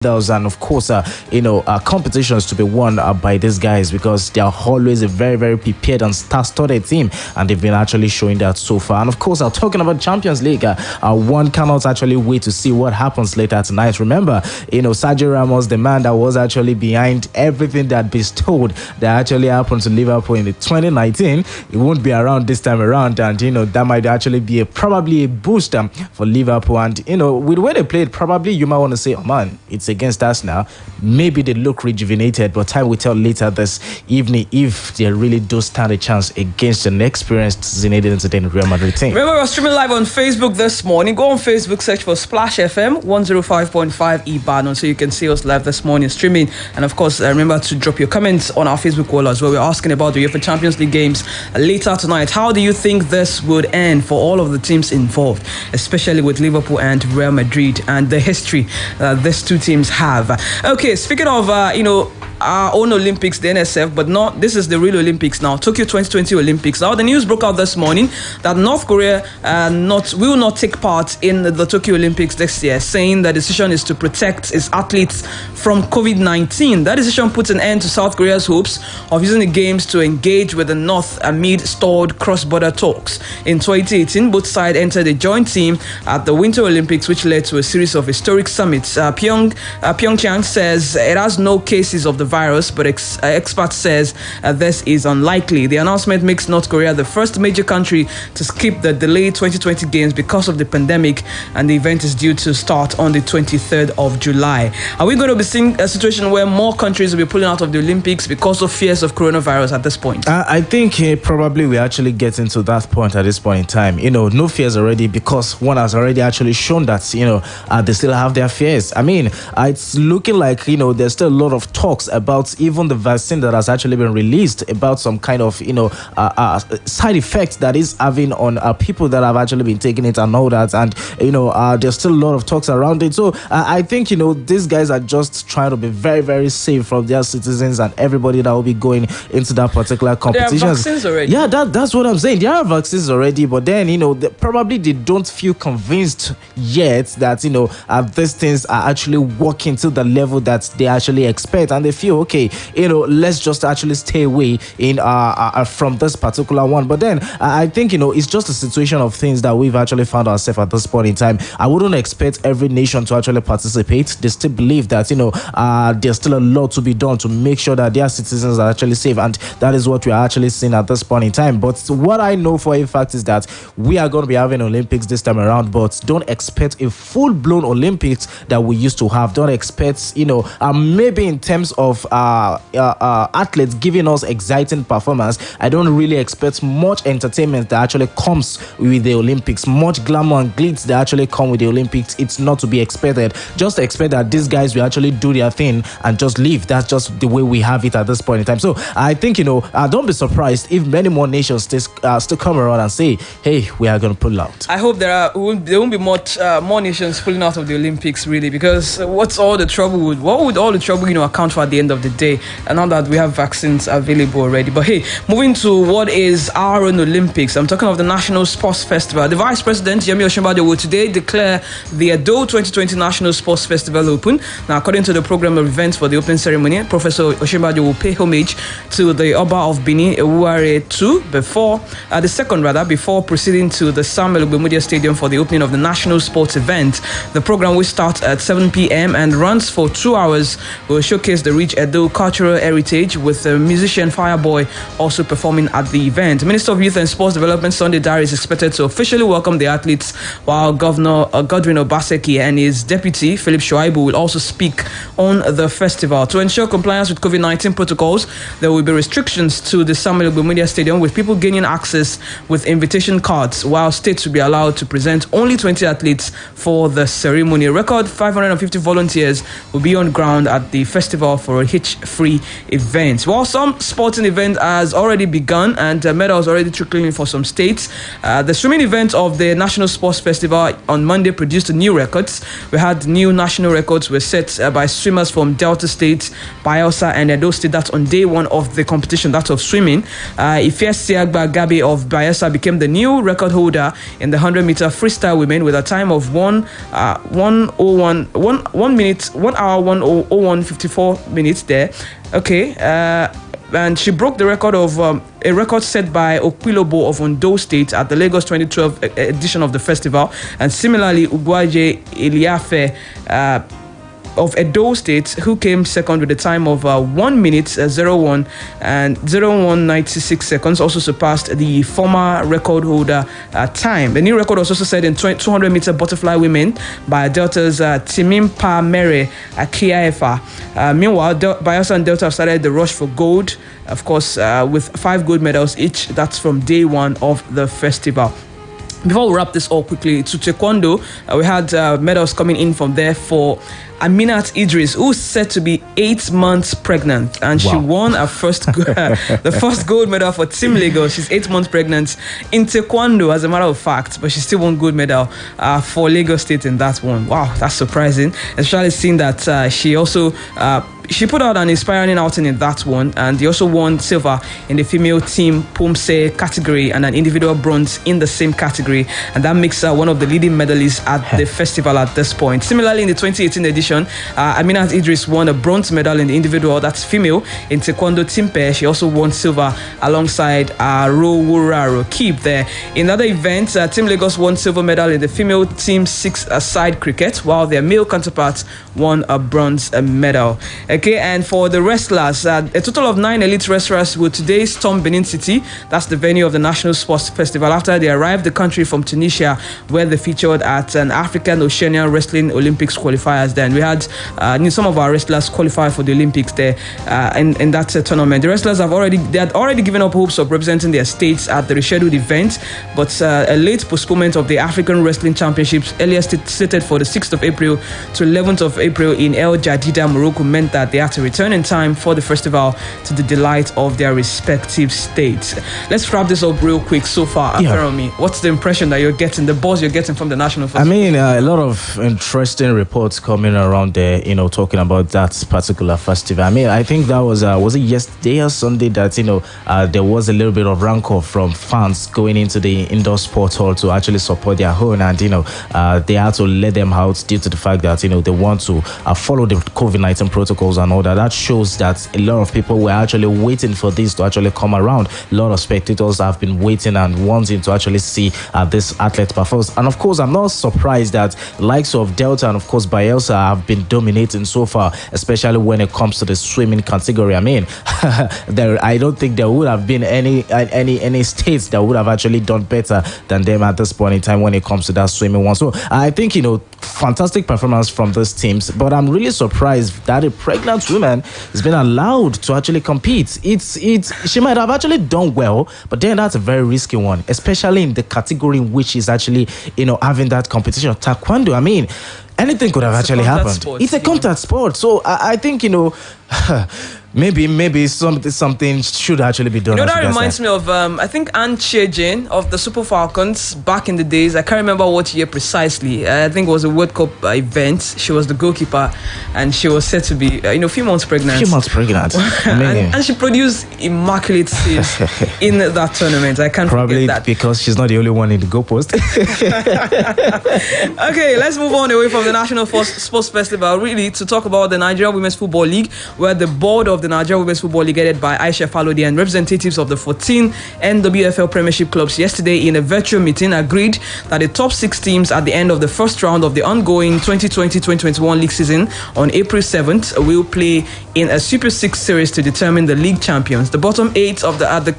medals and of course competitions to be won by these guys, because they are always a very, very prepared and star-studded team, and they've been actually showing that so far. And of course, talking about Champions League, one cannot actually wait to see what happens later tonight. Remember, Sergio Ramos, the man that was actually behind everything that bestowed that actually happened to Liverpool in the 2019, he won't be around this time around, and that might actually be probably a boost for Liverpool. And with the way they played, probably you might want to say, oh man, it's against us now. Maybe they look rejuvenated, but time will tell later this evening if they really do stand a chance against an experienced Zinedine Zidane Real Madrid team. Remember, we're streaming live on Facebook this morning. Go on Facebook, search for Splash FM 105.5 Ibadan, so you can see us live this morning streaming. And of course, remember to drop your comments on our Facebook wall as well. We're asking about the UEFA Champions League games later tonight. How do you think this would end for all of the teams involved, especially with Liverpool and Real Madrid and the history these two teams have? Okay, speaking of our own Olympics, the NSF, but not this is the real Olympics now. Tokyo 2020 Olympics. Now the news broke out this morning that North Korea will not take part in the Tokyo Olympics this year, saying the decision is to protect its athletes from COVID-19. That decision puts an end to South Korea's hopes of using the games to engage with the North amid stalled cross-border talks. In 2018, both sides entered a joint team at the Winter Olympics, which led to a series of historic summits. Pyeongchang says it has no cases of the virus, but experts says this is unlikely. The announcement makes North Korea the first major country to skip the delayed 2020 games because of the pandemic, and the event is due to start on the 23rd of July. Are we going to be seeing a situation where more countries will be pulling out of the Olympics because of fears of coronavirus at this point? I think probably we actually get into that point at this point in time. No fears already, because one has already actually shown that they still have their fears. I mean, it's looking like there's still a lot of talks about even the vaccine that has actually been released, about some kind of side effects that is having on people that have actually been taking it and all that, and there's still a lot of talks around it. So I think these guys are just trying to be very, very safe from their citizens and everybody that will be going into that particular competition. There are vaccines already. Yeah, that's what I'm saying. There are vaccines already, but then probably they don't feel convinced yet that these things are actually working to the level that they actually expect, and they feel okay, let's just actually stay away from this particular one. But then I think it's just a situation of things that we've actually found ourselves at this point in time. I wouldn't expect every nation to actually participate. They still believe that there's still a lot to be done to make sure that their citizens are actually safe, and that is what we are actually seeing at this point in time. But what I know for a fact is that we are going to be having Olympics this time around, but don't expect a full-blown Olympics that we used to have. Don't expect maybe in terms of athletes giving us exciting performance, I don't really expect much entertainment that actually comes with the Olympics, much glamour and glitz that actually come with the Olympics. It's not to be expected. Just expect that these guys will actually do their thing and just leave. That's just the way we have it at this point in time. So I think don't be surprised if many more nations still come around and say, hey, we are going to pull out. I hope there won't be much more nations pulling out of the Olympics, really, because what would all the trouble account for at the end of the day, and now that we have vaccines available already. But hey, moving to what is our own Olympics, I'm talking of the National Sports Festival. The Vice President, Yemi Osinbajo, will today declare the Edo 2020 National Sports Festival open. Now, according to the program of events for the opening ceremony, Professor Osinbajo will pay homage to the Oba of Benin, Ewuare II, before proceeding to the Samuel Ogbemudia Stadium for the opening of the National Sports event. The program will start at 7 p.m. and runs for 2 hours. Will showcase the rich Edo cultural heritage, with the musician Fireboy also performing at the event. Minister of Youth and Sports Development Sunday Dare is expected to officially welcome the athletes, while Governor Godwin Obaseki and his deputy Philip Shuaibu will also speak on the festival. To ensure compliance with COVID-19 protocols, there will be restrictions to the Samuel Ogbemudia Stadium, with people gaining access with invitation cards, while states will be allowed to present only 20 athletes for the ceremony. A record 550 volunteers will be on ground at the festival for a hitch-free event. While some sporting event has already begun and medals already trickling in for some states, the swimming event of the National Sports Festival on Monday produced new records. We had new national records were set by swimmers from Delta State, Bayelsa and Edo State. That's on day one of the competition, that of swimming. Ifeasiagba Gabi of Bayelsa became the new record holder in the 100-meter freestyle women with a time of 1 1 hour 1:01:54 minutes there. Okay. And she broke the record of a record set by Okwilobo of Ondo State at the Lagos 2012 edition of the festival. And similarly, Ugwaje Eliafe of Edo State, who came second with a time of 1 minute 01 and 01:96 seconds, also surpassed the former record holder time. The new record was also set in 200-meter butterfly women by Delta's Timimpa Mere Akiaefa. Meanwhile, Bayelsa and Delta have started the rush for gold, of course, with 5 gold medals each. That's from day one of the festival. Before we wrap this all quickly, to Taekwondo, we had medals coming in from there for Aminat Idris, who's said to be 8 months pregnant, and she won her the first gold medal for Team Lagos. She's 8 months pregnant in Taekwondo, as a matter of fact, but she still won gold medal for Lagos State in that one. Wow, that's surprising, especially seeing that she also she put out an inspiring outing in that one, and they also won silver in the female team Pumse category and an individual bronze in the same category, and that makes her one of the leading medalists at the festival at this point. Similarly, in the 2018 edition, Aminat Idris won a bronze medal in the individual, that's female, in Taekwondo team pair. She also won silver alongside Rowuraro Keep there. In other events, Team Lagos won silver medal in the female team 6-a-side cricket, while their male counterparts won a bronze medal. Okay, and for the wrestlers, a total of 9 elite wrestlers will today storm Benin City. That's the venue of the National Sports Festival, after they arrived the country from Tunisia, where they featured at an African Oceanian Wrestling Olympics qualifiers there. And we had some of our wrestlers qualify for the Olympics there in that tournament. The wrestlers had already given up hopes of representing their states at the rescheduled event, but a late postponement of the African Wrestling Championships, earlier slated for the 6th of April to 11th of April in El Jadida, Morocco, meant that they had to return in time for the festival, to the delight of their respective states. Let's wrap this up real quick so far. Feromi, what's the impression that you're getting, the buzz you're getting from the National Festival? I mean, a lot of interesting reports coming around there, talking about that particular festival. I mean, I think that was it yesterday or Sunday that, there was a little bit of rancor from fans going into the indoor sports hall to actually support their own, and, they had to let them out due to the fact that, they want to follow the COVID-19 protocols and all that. That shows that a lot of people were actually waiting for this to actually come around. A lot of spectators have been waiting and wanting to actually see this athlete perform. And of course, I'm not surprised that likes of Delta and of course Bayelsa have been dominating so far, especially when it comes to the swimming category. I mean, I don't think there would have been any states that would have actually done better than them at this point in time when it comes to that swimming one. So I think, fantastic performance from those teams, but I'm really surprised that a pregnant woman has been allowed to actually compete. She might have actually done well, but then that's a very risky one, especially in the category in which she's actually, having that competition. Taekwondo, I mean, anything could have actually happened. It's a contact sport. So I think, maybe something should actually be done. That reminds me of I think Anne Chejin of the Super Falcons back in the days. I can't remember what year precisely. I think it was a World Cup event. She was the goalkeeper, and she was said to be a few months pregnant. And she produced immaculate saves in that tournament. I can't probably forget that, because she's not the only one in the goalpost. Okay, let's move on away from the National Sports Festival, really, to talk about the Nigeria Women's Football League, where the board of the Nigeria Women's Football League, headed by Aisha Falode, and representatives of the 14 NWFL Premiership clubs yesterday in a virtual meeting agreed that the top 6 teams at the end of the first round of the ongoing 2020-2021 league season on April 7th will play in a Super 6 series to determine the league champions. The bottom 8 of the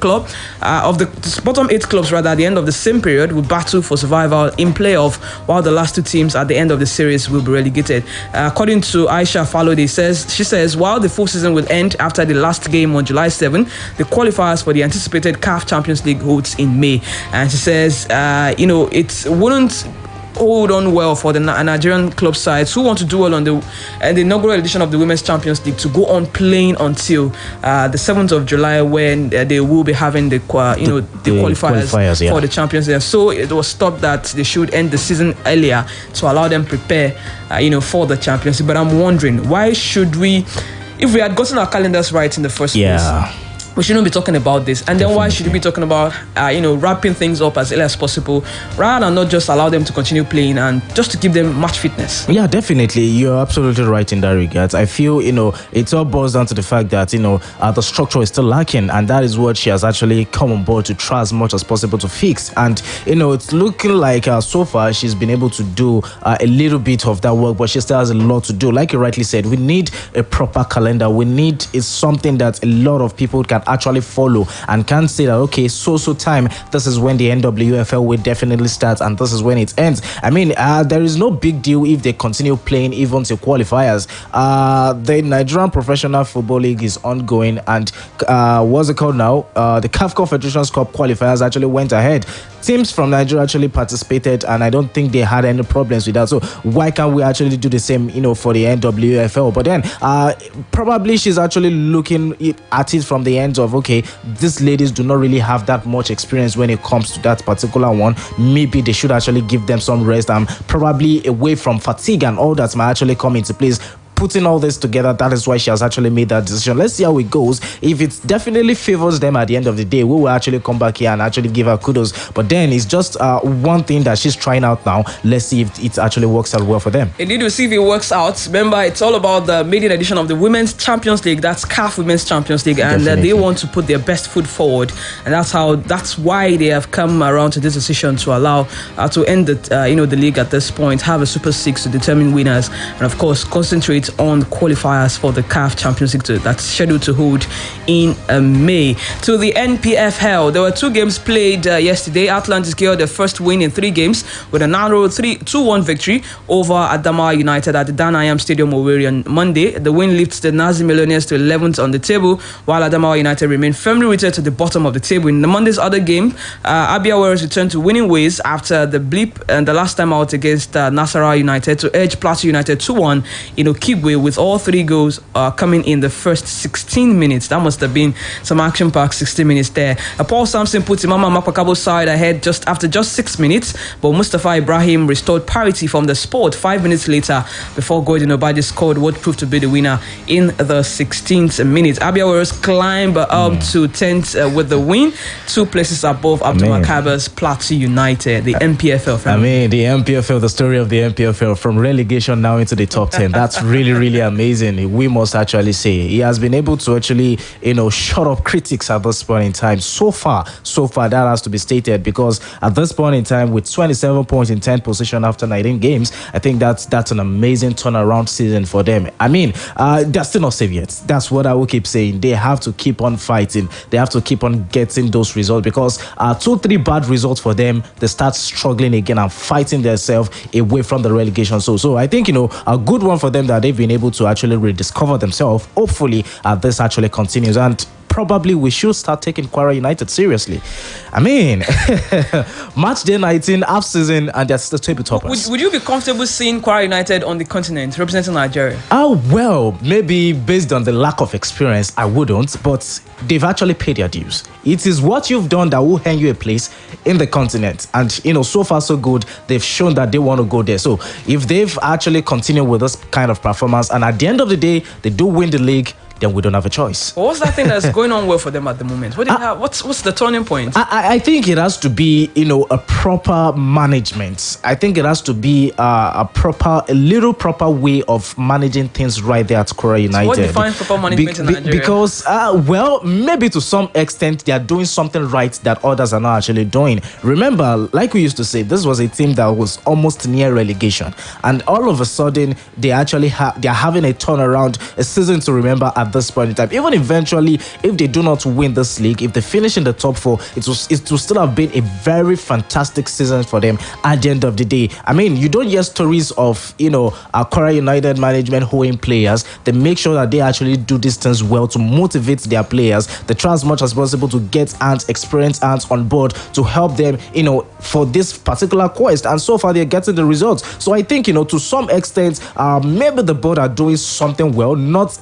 bottom 8 clubs at the end of the same period will battle for survival in playoff, while the last 2 teams at the end of the series will be relegated. According to Aisha Falode, she says while the full season will end after the last game on July 7, the qualifiers for the anticipated CAF Champions League holds in May. And she says, it wouldn't hold on well for the Nigerian club sides who want to do well on the inaugural edition of the Women's Champions League to go on playing until the 7th of July, when they will be having the qualifiers for the Champions League. So it was thought that they should end the season earlier to allow them prepare for the Champions League. But I'm wondering, why should we, if we had gotten our calendars right in the first place, we shouldn't be talking about this. And then why should we be talking about, wrapping things up as early as possible, rather than not just allow them to continue playing and just to give them match fitness? Yeah, definitely. You're absolutely right in that regard. I feel, it all boils down to the fact that, the structure is still lacking, and that is what she has actually come on board to try as much as possible to fix. And, it's looking like so far she's been able to do a little bit of that work, but she still has a lot to do. Like you rightly said, we need a proper calendar. We need is something that a lot of people can actually follow and can say that, okay, so time, this is when the NWFL will definitely start and this is when it ends. I mean, there is no big deal if they continue playing even to qualifiers. The Nigerian Professional Football League is ongoing, and what's it called now? The CAF Confederations Cup qualifiers actually went ahead. Teams from Nigeria actually participated, and I don't think they had any problems with that. So why can't we actually do the same, for the NWFL? But then probably she's actually looking at it from the end of, okay, these ladies do not really have that much experience when it comes to that particular one. Maybe they should actually give them some rest and probably away from fatigue and all that might actually come into place. Putting all this together, that is why she has actually made that decision. Let's see how it goes. If it definitely favors them at the end of the day, we will actually come back here and actually give her kudos. But then it's just one thing that she's trying out now. Let's see if it actually works out well for them. Indeed, we'll see if it works out. Remember, it's all about the maiden edition of the Women's Champions League. That's CAF Women's Champions League, and they want to put their best foot forward, and that's why they have come around to this decision to allow to end the league at this point, have a Super 6 to determine winners, and of course concentrate on qualifiers for the CAF Champions League that's scheduled to hold in May. To the NPFL, there were 2 games played yesterday. Atlantis secured their first win in 3 games with a narrow 2-1 victory over Adamawa United at the Dan Ayam Stadium, Owerri on Monday. The win lifts the Nazi Millionaires to 11th on the table, while Adamawa United remain firmly rooted to the bottom of the table. In the Monday's other game, Abia Warriors returned to winning ways after the blip and the last time out against Nasarawa United to edge Plateau United 2-1 in Okigwe, with all 3 goals coming in the first 16 minutes. That must have been some action-packed 16 minutes there. Paul Sampson put Imama Makpakabo's side ahead after just 6 minutes, but Mustafa Ibrahim restored parity from the spot 5 minutes later before Gordon Obadi scored what proved to be the winner in the 16th minute. Abia Warriors climb up to 10th with the win, 2 places above Abdul Makaba's Plateau United, the NPFL family. I mean, the NPFL, the story of the NPFL from relegation now into the top 10. That's really amazing. We must actually say he has been able to actually shut up critics at this point in time. So far that has to be stated, because at this point in time, with 27 points in 10th position after 19 games, I think that's an amazing turnaround season for them. I mean, they're still not safe yet. That's what I will keep saying. They have to keep on fighting. They have to keep on getting those results, because 2-3 bad results for them, they start struggling again and fighting themselves away from the relegation. So I think a good one for them that they've been able to actually rediscover themselves. Hopefully this actually continues, and probably we should start taking Kwara United seriously. I mean, match day 19, half season, and they're still table toppers. Would you be comfortable seeing Kwara United on the continent representing Nigeria? Oh, well, maybe based on the lack of experience, I wouldn't, but they've actually paid their dues. It is what you've done that will earn you a place in the continent. And, so far so good. They've shown that they want to go there. So if they've actually continued with this kind of performance, and at the end of the day, they do win the league, then we don't have a choice. Well, what's that thing that's going on well for them at the moment? What's the turning point? I think it has to be, a proper management. I think it has to be a little proper way of managing things right there at Kwara United. So what defines proper management in Nigeria? Because, maybe to some extent, they are doing something right that others are not actually doing. Remember, like we used to say, this was a team that was almost near relegation. And all of a sudden, they actually they're having a turnaround, a season to remember at this point in time. Even eventually, if they do not win this league, if they finish in the top 4, it will still have been a very fantastic season for them at the end of the day. I mean, you don't hear stories of Kwara United management holding players. They make sure that they actually do these things well to motivate their players. They try as much as possible to get experienced hands on board to help them for this particular quest, and so far they're getting the results. So I think to some extent, maybe the board are doing something well, not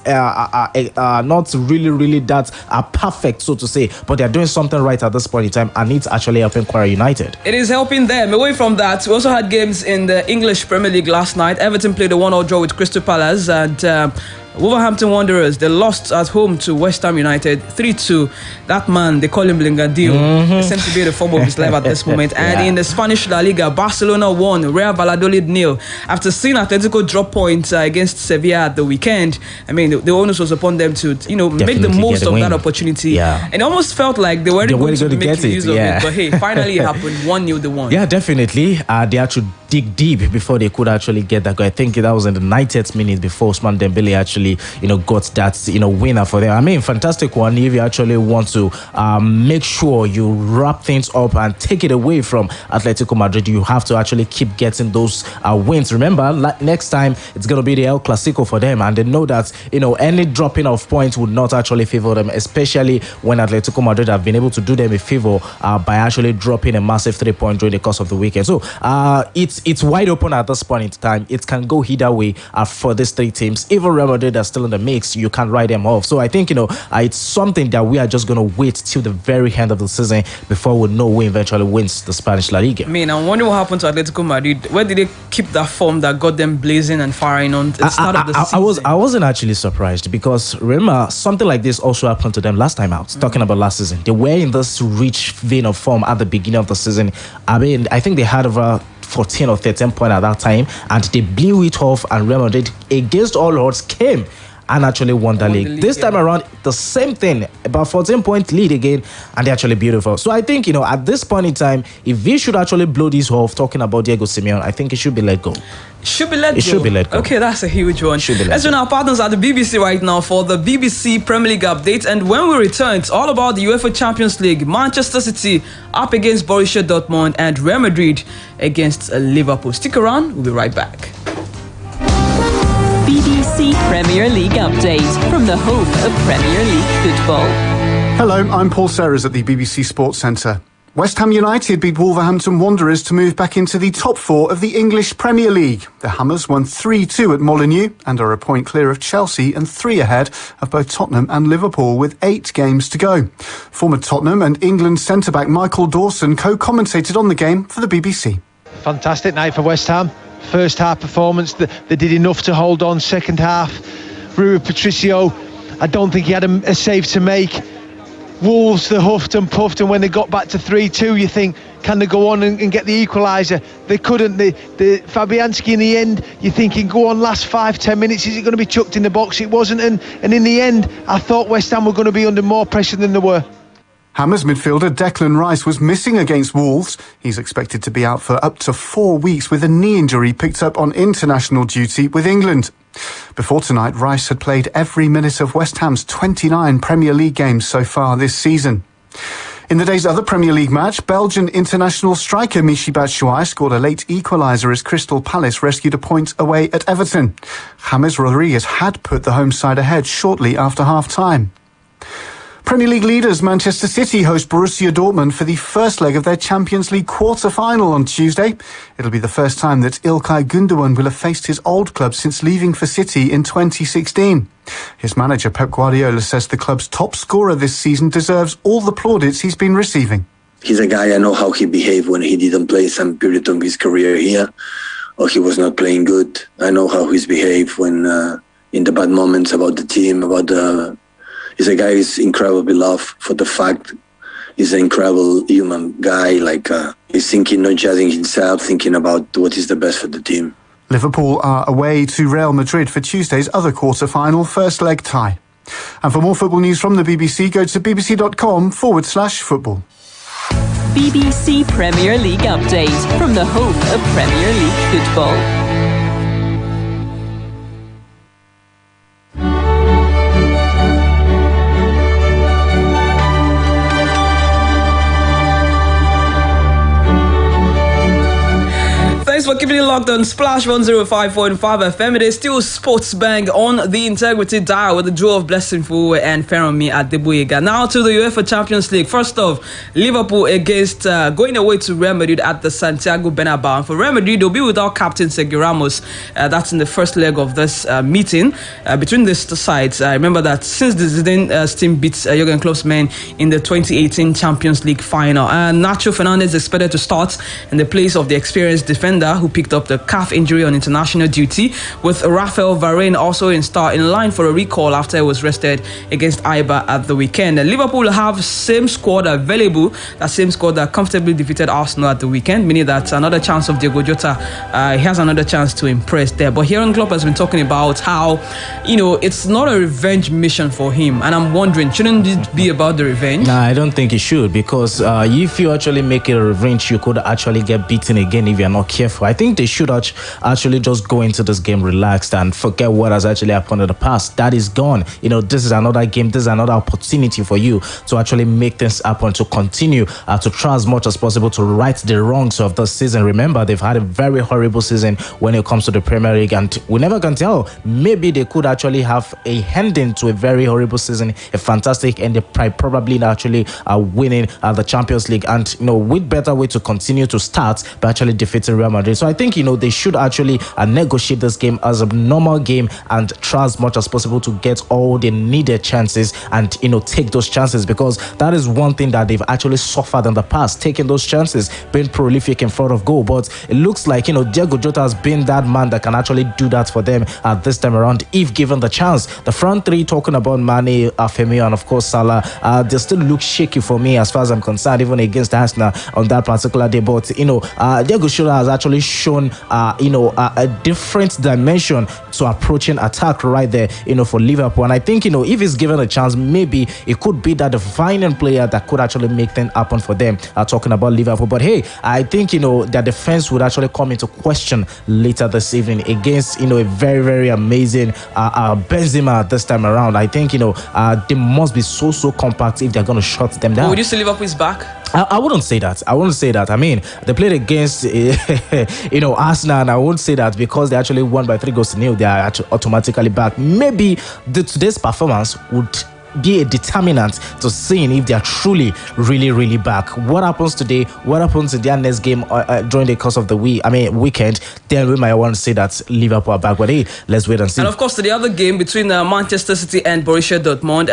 really that perfect, so to say, but they're doing something right at this point in time, and it's actually helping Kwara United. It is helping them. Away from that, we also had games in the English Premier League last night. Everton played a 1-1 draw with Crystal Palace, and Wolverhampton Wanderers, they lost at home to West Ham United 3-2. That man, they call him Blingadillo. He seems to be the form of his life at this moment. And in the Spanish La Liga, Barcelona won, Real Valladolid 0. After seeing Atletico drop points against Sevilla at the weekend, I mean, the onus was upon them to, make the most of that opportunity. Yeah. And it almost felt like they weren't going to make use of it. But hey, finally it happened. 1-0 they won. Yeah, definitely. They had to dig deep before they could actually get that goal. I think that was in the 90th minute before Ousmane Dembele actually, got that, winner for them. I mean, fantastic one. If you actually want to make sure you wrap things up and take it away from Atletico Madrid, you have to actually keep getting those wins. Remember, next time it's going to be the El Clasico for them, and they know that, any dropping of points would not actually favor them, especially when Atletico Madrid have been able to do them a favor by actually dropping a massive 3 point during the course of the weekend. So it's wide open at this point in time. It can go either way for these three teams. Even Real Madrid are still in the mix. You can't write them off. So I think, it's something that we are just going to wait till the very end of the season before we know who eventually wins the Spanish La Liga. I mean, I wonder what happened to Atletico Madrid. Where did they keep that form that got them blazing and firing on the start of the season? I wasn't actually surprised, because remember, something like this also happened to them last time out. Talking about last season, they were in this rich vein of form at the beginning of the season. I mean, I think they had over 14 or 13 points at that time, and they blew it off, and Real Madrid, against all odds, came and actually won the league. This time around, the same thing, about 14-point lead again, and they're actually beautiful. So I think, at this point in time, if we should actually blow this off, talking about Diego Simeone, I think it should be let go. Should be let go. Okay, that's a huge one. Let's join our partners at the BBC right now for the BBC Premier League update. And when we return, it's all about the UEFA Champions League. Manchester City up against Borussia Dortmund and Real Madrid against Liverpool. Stick around, we'll be right back. BBC Premier League update from the home of Premier League football. Hello, I'm Paul Serres at the BBC Sports Centre. West Ham United beat Wolverhampton Wanderers to move back into the top four of the English Premier League. The Hammers won 3-2 at Molineux and are a point clear of Chelsea and 3 ahead of both Tottenham and Liverpool with 8 games to go. Former Tottenham and England centre-back Michael Dawson co-commentated on the game for the BBC. Fantastic night for West Ham. First half performance, they did enough to hold on. Second half, Rui Patricio, I don't think he had a save to make. Wolves, they huffed and puffed, and when they got back to 3-2, you think, can they go on and get the equaliser? They couldn't. The Fabianski in the end, you're thinking, go on, last 5-10 minutes, is it going to be chucked in the box? It wasn't, and in the end, I thought West Ham were going to be under more pressure than they were. Hammers midfielder Declan Rice was missing against Wolves. He's expected to be out for up to 4 weeks with a knee injury picked up on international duty with England. Before tonight, Rice had played every minute of West Ham's 29 Premier League games so far this season. In the day's other Premier League match, Belgian international striker Michy Batshuayi scored a late equaliser as Crystal Palace rescued a point away at Everton. James Rodriguez had put the home side ahead shortly after half-time. Premier League leaders Manchester City host Borussia Dortmund for the first leg of their Champions League quarter-final on Tuesday. It'll be the first time that Ilkay Gundogan will have faced his old club since leaving for City in 2016. His manager Pep Guardiola says the club's top scorer this season deserves all the plaudits he's been receiving. He's a guy, I know how he behaved when he didn't play some period of his career here, or he was not playing good. I know how he's behaved when in the bad moments about the team, he's a guy who's incredibly beloved for the fact he's an incredible human guy. He's thinking not just in himself, thinking about what is the best for the team. Liverpool are away to Real Madrid for Tuesday's other quarter-final first leg tie. And for more football news from the BBC, go to bbc.com/football. BBC Premier League update from the home of Premier League football. Thanks for keeping it locked on Splash 105.5 FM. It is still Sports Bang on the Integrity Dial with the duo of Blessing Fowowe and Feranmi Adeboyega. Now to the UEFA Champions League. First off, Liverpool against going away to Real Madrid at the Santiago Bernabeu. And for Real Madrid, they'll be without captain Sergio Ramos. That's in the first leg of this meeting between these two sides. I remember that since the Zidane team beat Jurgen Klopp's men in the 2018 Champions League final. And Nacho Fernandez is expected to start in the place of the experienced defender who who picked up the calf injury on international duty, with Rafael Varane also in line for a recall after he was rested against Eibar at the weekend. And Liverpool will have same squad available, that same squad that comfortably defeated Arsenal at the weekend, meaning that another chance of Diogo Jota, he has another chance to impress there. But Jurgen Klopp has been talking about how, it's not a revenge mission for him, and I'm wondering, shouldn't it be about the revenge? Nah, I don't think it should, because if you actually make it a revenge, you could actually get beaten again if you're not careful. I think they should actually just go into this game relaxed and forget what has actually happened in the past. That is gone. This is another game. This is another opportunity for you to actually make things happen, to continue to try as much as possible to right the wrongs of the season. Remember, they've had a very horrible season when it comes to the Premier League, and we never can tell. Maybe they could actually have a ending to a very horrible season, a fantastic, and they probably actually winning the Champions League, and with better way to continue to start by actually defeating Real Madrid. So I think they should actually negotiate this game as a normal game and try as much as possible to get all the needed chances and take those chances, because that is one thing that they've actually suffered in the past, taking those chances, being prolific in front of goal. But it looks like Diogo Jota has been that man that can actually do that for them at this time around if given the chance. The front three, talking about Mane, Firmino, and of course Salah, they still look shaky for me as far as I'm concerned, even against Arsenal on that particular day. But Diogo Jota has actually shown a different dimension to approaching attack right there for Liverpool. And I think if he's given a chance, maybe it could be that defining player that could actually make things happen for them, talking about Liverpool. But hey, I think their defense would actually come into question later this evening against a very, very amazing Benzema this time around. I think they must be so compact if they're going to shut them down. Would you say Liverpool is back? I wouldn't say that. I mean, they played against Arsenal, and I won't say that because they actually won by 3-0. They are automatically back. Maybe today's performance would be a determinant to seeing if they are truly really back. What happens today, what happens in their next game during the course of the weekend, then we might want to say that Liverpool are back. But hey, let's wait and see. And of course, to the other game between Manchester City and Borussia Dortmund,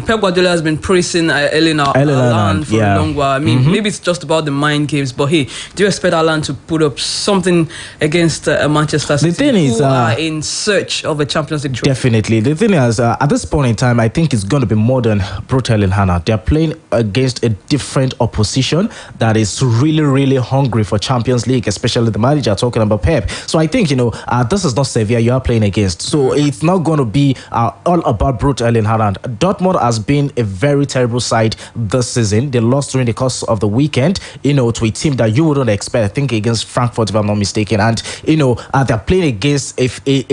Pep Guardiola has been praising Erling Haaland for a long while. Maybe it's just about the mind games, but hey, do you expect Haaland to put up something against Manchester City, the thing is, who are in search of a Champions League trophy? Definitely. The thing is, at this point in time, I think it's going to be more than brutal in Hannah. They're playing against a different opposition that is really hungry for Champions League, especially the manager, talking about Pep. So I think this is not Sevilla you are playing against, so it's not going to be all about brutal in Haaland. Dortmund has been a very terrible side this season. They lost during the course of the weekend to a team that you wouldn't expect, I think against Frankfurt if I'm not mistaken, and they're playing against a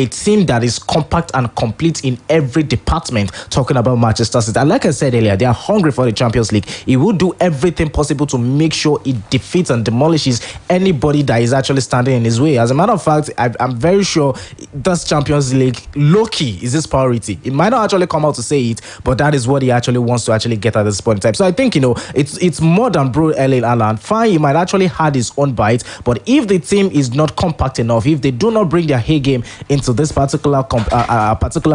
team that is compact and complete in every department, talking about Manchester City. And like I said earlier, they are hungry for the Champions League. He will do everything possible to make sure it defeats and demolishes anybody that is actually standing in his way. As a matter of fact, I'm very sure this Champions League, low-key, is his priority. He might not actually come out to say it, but that is what he actually wants to actually get at this point in time. So I think, it's more than bro Erling Haaland. Fine, he might actually had his own bite, but if the team is not compact enough, if they do not bring their A game into this particular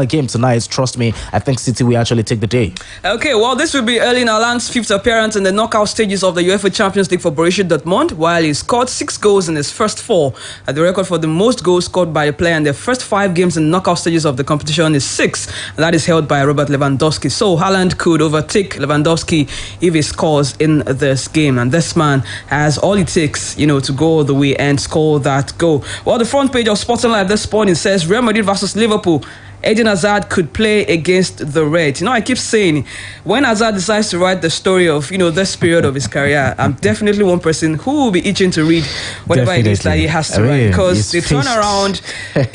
game tonight, trust me, I think City will actually take the day. Okay, well, this will be Erling Haaland's 5th appearance in the knockout stages of the UEFA Champions League for Borussia Dortmund, while he scored 6 goals in his first 4. The record for the most goals scored by a player in the first 5 games in knockout stages of the competition is 6, and that is held by Robert Lewandowski. So Haaland could overtake Lewandowski if he scores in this game, and this man has all it takes, to go all the way and score that goal. Well, the front page of Sporting Life this morning says Real Madrid versus Liverpool. Eden Hazard could play against the Reds. I keep saying, when Hazard decides to write the story of, this period of his career, I'm definitely one person who will be itching to read whatever it is that he has to write. Because the turnaround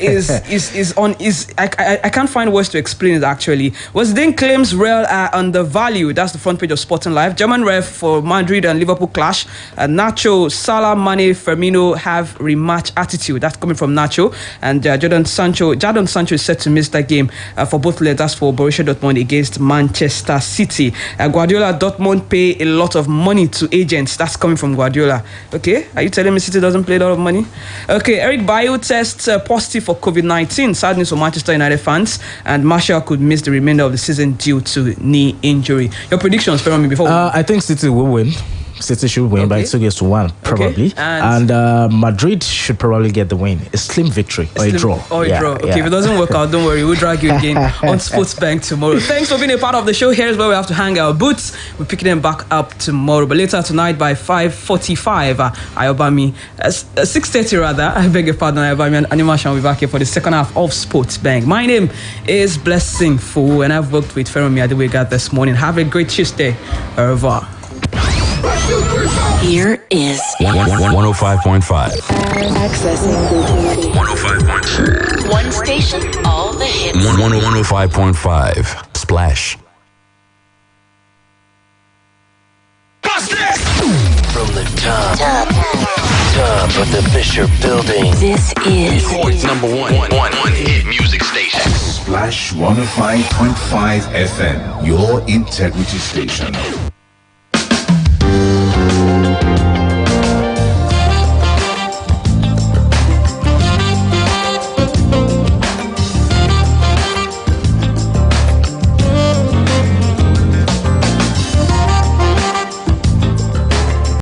is I can't find words to explain it actually. Westden claims Real are undervalued. That's the front page of Sporting Life. German ref for Madrid and Liverpool clash. Nacho, Salah, Mane, Firmino have rematch attitude. That's coming from Nacho. And Jadon Sancho is set to miss that game for both legs. That's for Borussia Dortmund against Manchester City. Guardiola, Dortmund pay a lot of money to agents. That's coming from Guardiola. Okay, are you telling me City doesn't pay a lot of money? Okay, Eric Bailly tests positive for COVID-19. Sad news for Manchester United fans, and Martial could miss the remainder of the season due to knee injury. Your predictions, Fermi, before I think City will win. City should win by 2-1, probably. And Madrid should probably get the win. A slim victory or a draw. Okay, if it doesn't work out, don't worry. We'll drag you again on Sports Bank tomorrow. Thanks for being a part of the show. Here's where we have to hang our boots. We're picking them back up tomorrow. But later tonight by 5:45, Ayobami, 6:30 rather, I beg your pardon, Ayobami and Animation will be back here for the second half of Sports Bank. My name is Blessing Fowowe, and I've worked with Feromi Adewega this morning. Have a great Tuesday. Au revoir. Here is 105.5. Accessing 105.5. one station, all the hits. 105.5. Splash. From the top of the Fisher Building. This is Detroit's number one hit music station. Splash 105.5 FM, your integrity station.